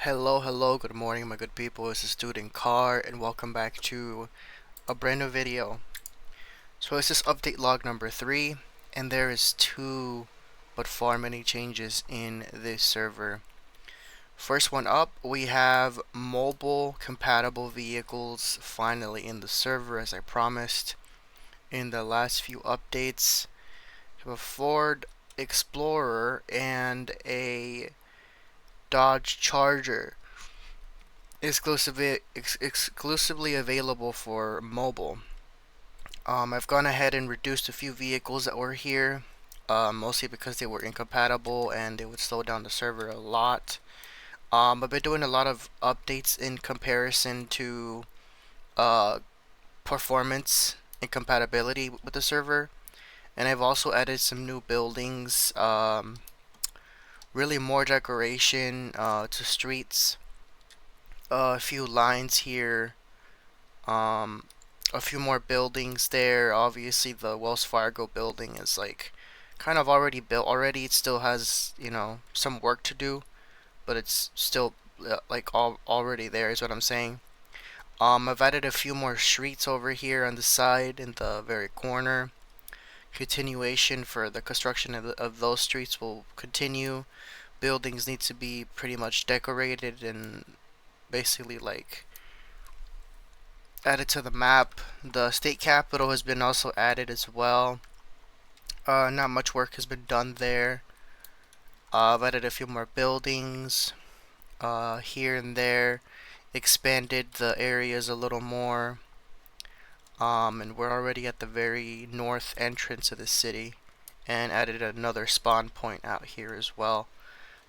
Hello, good morning my good people. This is Student Car and welcome back to a brand new video. So this is update log number 3 and there is but far many changes in this server. First one up, we have mobile compatible vehicles finally in the server as I promised in the last few updates. We have a Ford Explorer and a Dodge Charger exclusively available for mobile. I've gone ahead and reduced a few vehicles that were here, mostly because they were incompatible and they would slow down the server a lot. I've been doing a lot of updates in comparison to uh, performance and compatibility with the server, and I've also added some new buildings, really more decoration to streets, a few lines here. Um, a few more buildings there. Obviously, the Wells Fargo building is like kind of already built already. It still has, some work to do, but it's still like already there is what I'm saying. I've added a few more streets over here on the side in the very corner. Continuation for the construction of those streets will continue. Buildings need to be pretty much decorated and basically like added to the map. The state capital has been also added as well. Not much work has been done there. I've added a few more buildings here and there, expanded the areas a little more, and we're already at the very north entrance of the city, and added another spawn point out here as well.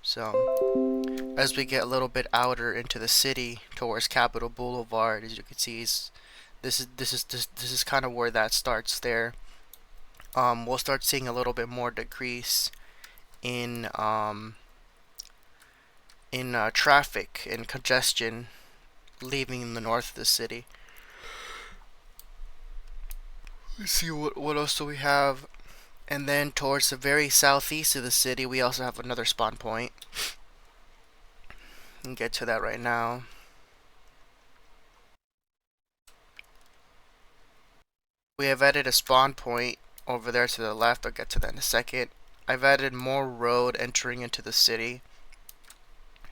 So as we get a little bit outer into the city towards Capitol Boulevard, as you can see, this is kind of where that starts there. We'll start seeing a little bit more decrease in traffic and congestion leaving the north of the city. Let's see what else do we have. And then towards the very southeast of the city, we also have another spawn point. I'll get to that right now. We have added a spawn point over there to the left. I'll get to that in a second. I've added more road entering into the city.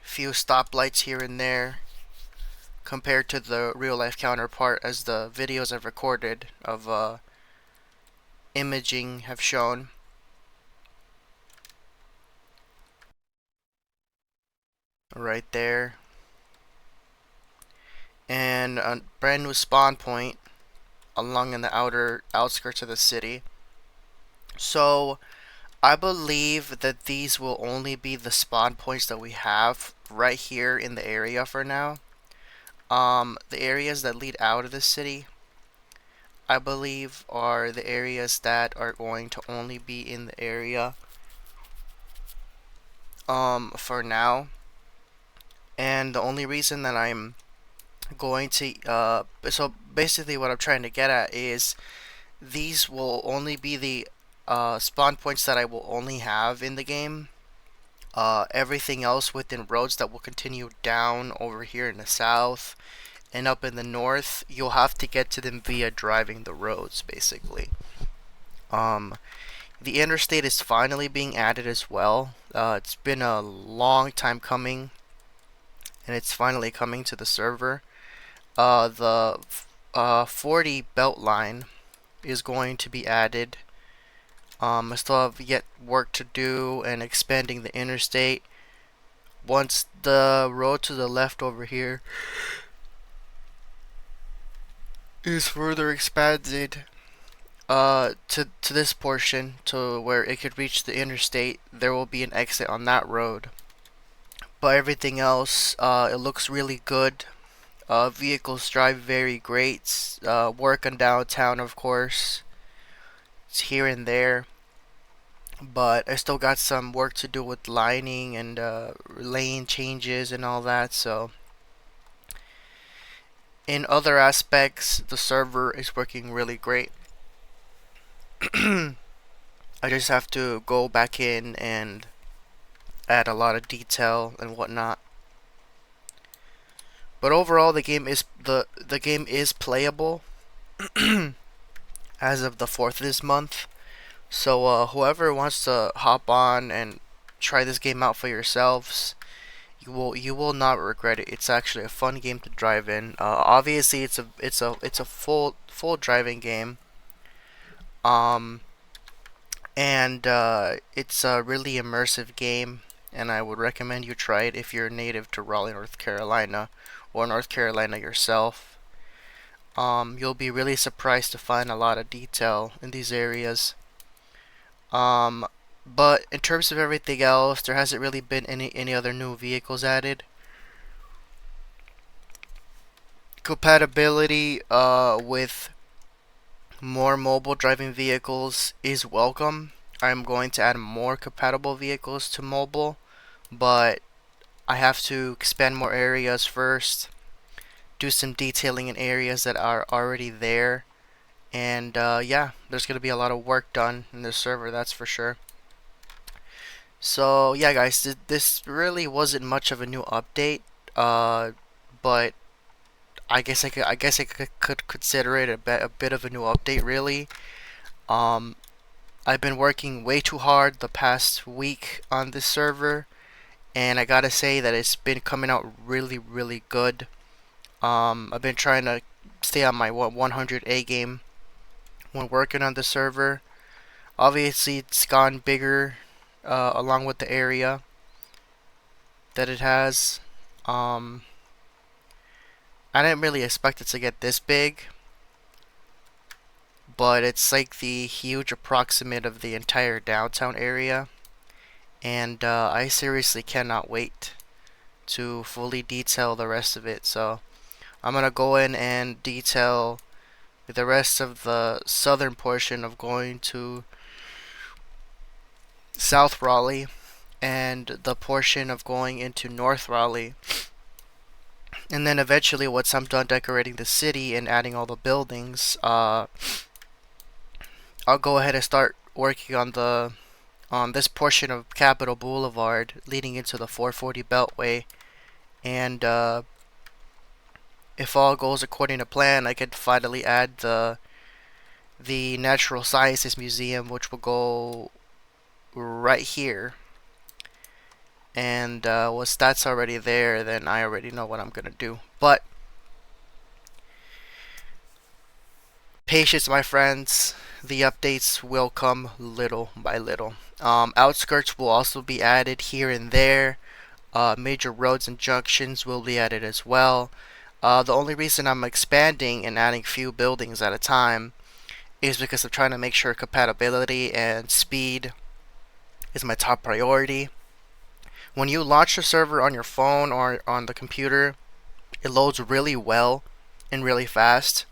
Few stoplights here and there compared to the real life counterpart, as the videos I've recorded of imaging have shown. Right there. And a brand new spawn point along in the outer outskirts of the city. So I believe that these will only be the spawn points that we have right here in the area for now. The areas that lead out of the city, I believe, are the areas that are going to only be in the area for now. And the only reason that I'm going to so basically what I'm trying to get at is these will only be the spawn points that I will only have in the game. Everything else within roads that will continue down over here in the south and up in the north, you'll have to get to them via driving the roads, basically. The interstate is finally being added as well. It's been a long time coming, and it's finally coming to the server. The 40 belt line is going to be added. I still have yet work to do and expanding the interstate. Once the road to the left over here is further expanded to this portion to where it could reach the interstate, there will be an exit on that road. But everything else, it looks really good. Vehicles drive very great. Work on downtown, of course. It's here and there. But I still got some work to do with lining and lane changes and all that. So in other aspects, the server is working really great. I just have to go back in and add a lot of detail and whatnot. But overall, the game is playable as of the 4th of this month. So whoever wants to hop on and try this game out for yourselves, you will not regret it. It's actually a fun game to drive in. Obviously, it's a full driving game. Um, and it's a really immersive game, and I would recommend you try it if you're native to Raleigh, North Carolina, or North Carolina yourself. You'll be really surprised to find a lot of detail in these areas. Um, but in terms of everything else, there hasn't really been any other new vehicles added. Compatibility with more mobile driving vehicles is welcome. I'm going to add more compatible vehicles to mobile, but I have to expand more areas first, do some detailing in areas that are already there, and yeah, there's going to be a lot of work done in this server, that's for sure. So yeah, guys, this really wasn't much of a new update, but I guess I could consider it a bit of a new update, really. Um, I've been working way too hard the past week on this server, and I gotta say that it's been coming out really, really good. I've been trying to stay on my 100 A game when working on the server. Obviously, it's gone bigger along with the area that it has. Um, I didn't really expect it to get this big, but it's like the huge approximate of the entire downtown area, and I seriously cannot wait to fully detail the rest of it. So I'm gonna go in and detail the rest of the southern portion of going to South Raleigh and the portion of going into North Raleigh. And then eventually, once I'm done decorating the city and adding all the buildings, I'll go ahead and start working on this portion of Capitol Boulevard leading into the 440 Beltway. And if all goes according to plan, I could finally add the Natural Sciences Museum, which will go right here. And once that's already there, then I already know what I'm gonna do. But patience, my friends. The updates will come little by little. Outskirts will also be added here and there. Major roads and junctions will be added as well. The only reason I'm expanding and adding few buildings at a time is because I'm trying to make sure compatibility and speed is my top priority. When you launch the server on your phone or on the computer, it loads really well and really fast,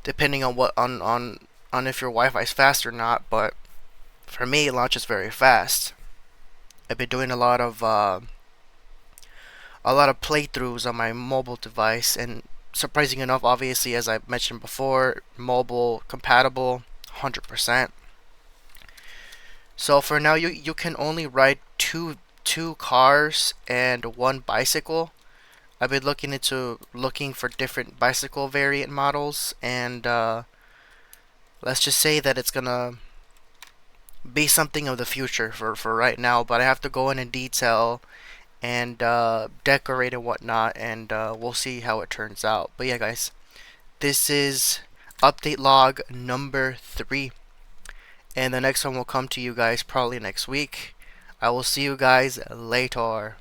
depending on on if your Wi-Fi is fast or not. But for me, it launches very fast. I've been doing a lot of playthroughs on my mobile device, and surprising enough, obviously, as I mentioned before, mobile compatible 100%. So for now, you can only ride two cars and one bicycle. I've been looking for different bicycle variant models, and let's just say that it's gonna be something of the future for right now. But I have to go in detail and decorate and whatnot, and we'll see how it turns out. But yeah, guys, this is update log number 3, and the next one will come to you guys probably next week. I will see you guys later.